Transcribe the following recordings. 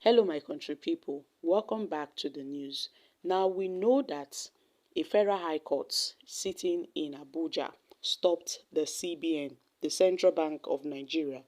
Hello my country people, welcome back to the news. Now we know that a federal high court sitting in Abuja stopped the CBN, the Central Bank of Nigeria,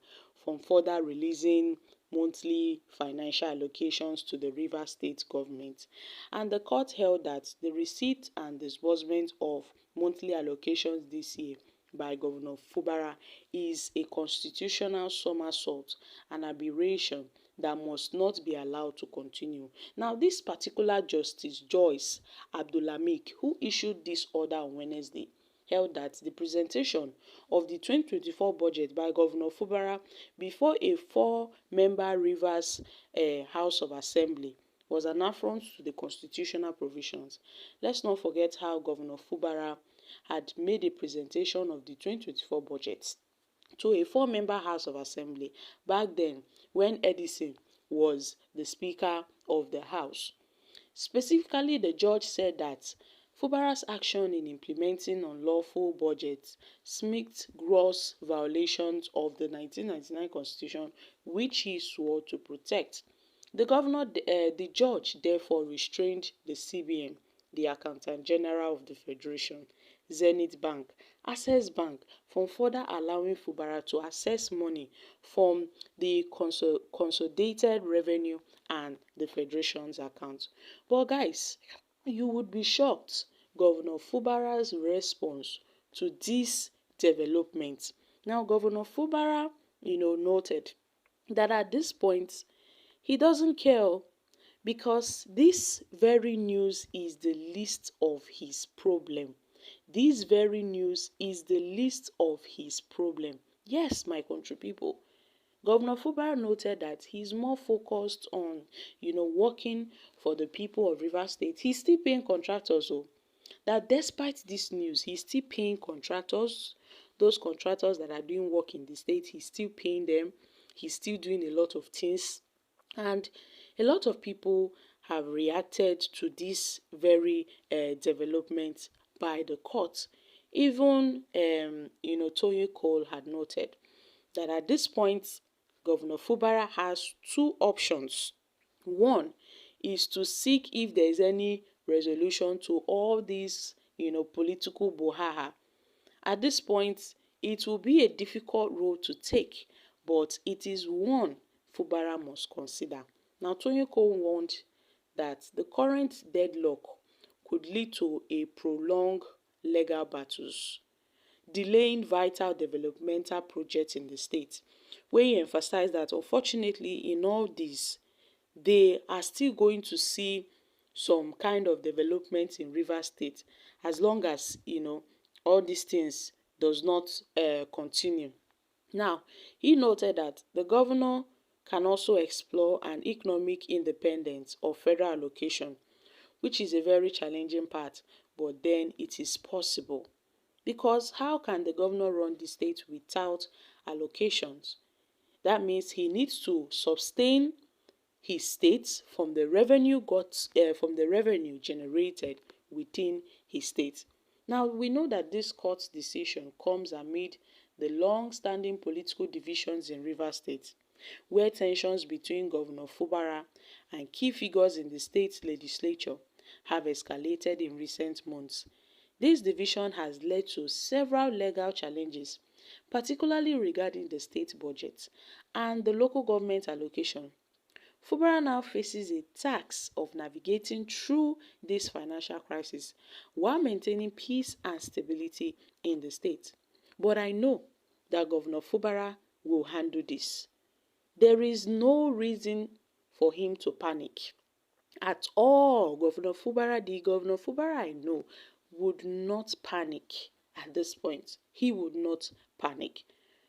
from further releasing monthly financial allocations to the Rivers State government. And the court held that the receipt and disbursement of monthly allocations this year by Governor Fubara is a constitutional somersault, an aberration that must not be allowed to continue. Now, this particular Justice Joyce Abdulhamid, who issued this order on Wednesday, held that the presentation of the 2024 budget by Governor Fubara before a four-member Rivers House of Assembly was an affront to the constitutional provisions. Let's not forget how Governor Fubara had made a presentation of the 2024 budget to a four-member House of Assembly back then when Edison was the Speaker of the House. Specifically, the judge said that Fubara's action in implementing unlawful budgets smirked gross violations of the 1999 Constitution, which he swore to protect. The judge therefore restrained the CBN, the Accountant General of the Federation, Zenith Bank, Access Bank from further allowing Fubara to access money from the consolidated revenue and the Federation's account. But guys, you would be shocked Governor Fubara's response to this development. Now, Governor Fubara, noted that at this point, he doesn't care because this very news is the least of his problem. This very news is the least of his problem. Yes, my country people. Governor Fubara noted that he's more focused on, working for the people of Rivers State. He's still paying contractors, that despite this news, he's still paying contractors. Those contractors that are doing work in the state, he's still paying them. He's still doing a lot of things. And a lot of people have reacted to this very development by the court. Even, Toyin Cole had noted that at this point, Governor Fubara has two options. One is to seek if there is any resolution to all these, political brouhaha. At this point, it will be a difficult road to take, but it is one Fubara must consider. Now, Toyin Cole warned that the current deadlock could lead to a prolonged legal battles, delaying vital developmental projects in the state, where he emphasized that unfortunately in all this, they are still going to see some kind of development in Rivers State as long as, all these things does not continue. Now, he noted that the governor can also explore an economic independence of federal allocation, which is a very challenging part, but then it is possible. Because how can the governor run the state without allocations? That means he needs to sustain his state from the revenue generated within his state. Now, we know that this court's decision comes amid the long-standing political divisions in Rivers State, where tensions between Governor Fubara and key figures in the state legislature have escalated in recent months. This division has led to several legal challenges, particularly regarding the state budget and the local government allocation. Fubara now faces a task of navigating through this financial crisis while maintaining peace and stability in the state. But I know that Governor Fubara will handle this. There is no reason for him to panic at all. The Governor Fubara I know would not panic at this point. He would not panic.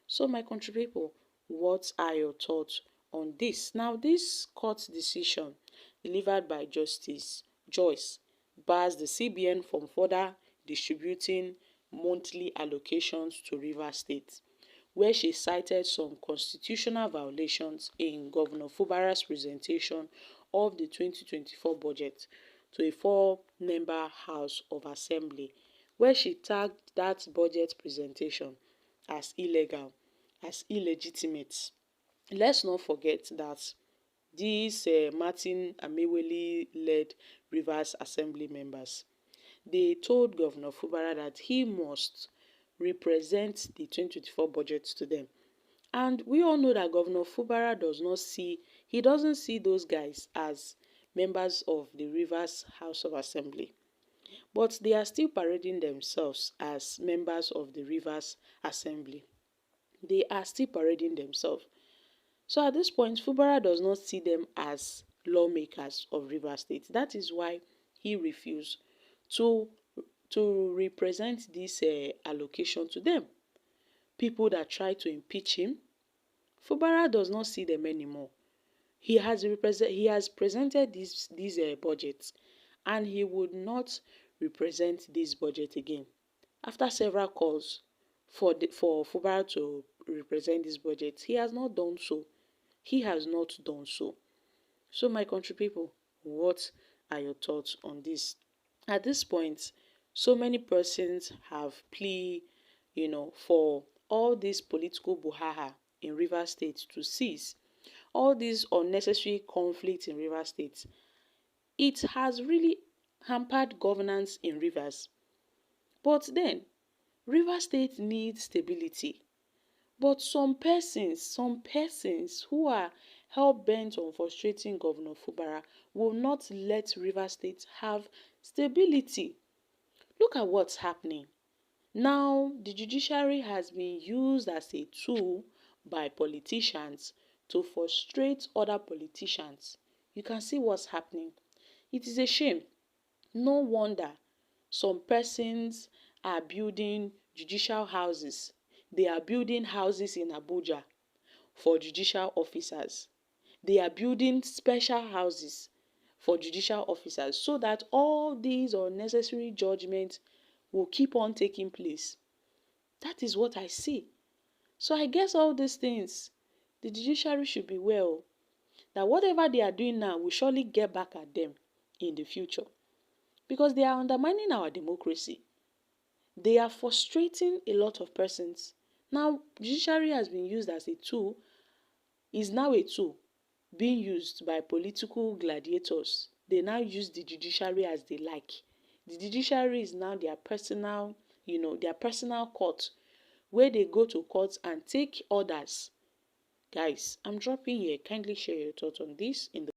So my country people, what are your thoughts on this? Now, this court decision delivered by Justice Joyce bars the CBN from further distributing monthly allocations to Rivers State, where she cited some constitutional violations in Governor Fubara's presentation of the 2024 budget to a four-member House of Assembly, where she tagged that budget presentation as illegal, as illegitimate. Let's not forget that these Martin Ameweli-led Rivers Assembly members, they told Governor Fubara that he must represent the 2024 budget to them. And we all know that Governor Fubara doesn't see those guys as members of the Rivers House of Assembly. But they are still parading themselves as members of the Rivers Assembly. They are still parading themselves. So at this point, Fubara does not see them as lawmakers of Rivers State. That is why he refused to represent this allocation to them. People that try to impeach him, Fubara does not see them anymore. He has presented these budgets, and he would not represent this budget again. After several calls for Fubara to represent this budget, he has not done so. He has not done so. So my country people, what are your thoughts on this? At this point, so many persons have plea, for all this political brouhaha in Rivers State to cease. All these unnecessary conflicts in Rivers State. It has really hampered governance in Rivers. But then, Rivers State needs stability. But some persons who are hell-bent on frustrating Governor Fubara will not let Rivers State have stability. Look at what's happening. Now, the judiciary has been used as a tool by politicians to frustrate other politicians. You can see what's happening. It is a shame. No wonder some persons are building judicial houses. They are building houses in Abuja for judicial officers. They are building special houses for judicial officers so that all these unnecessary judgments will keep on taking place. That is what I see. So I guess all these things, the judiciary should be well, that whatever they are doing now will surely get back at them in the future, because they are undermining our democracy. They are frustrating a lot of persons. Now, judiciary has been used as a tool, is now a tool being used by political gladiators. They now use the judiciary as they like. The judiciary is now their personal, their personal court, where they go to court and take orders. Guys, I'm dropping here. Kindly share your thoughts on this in the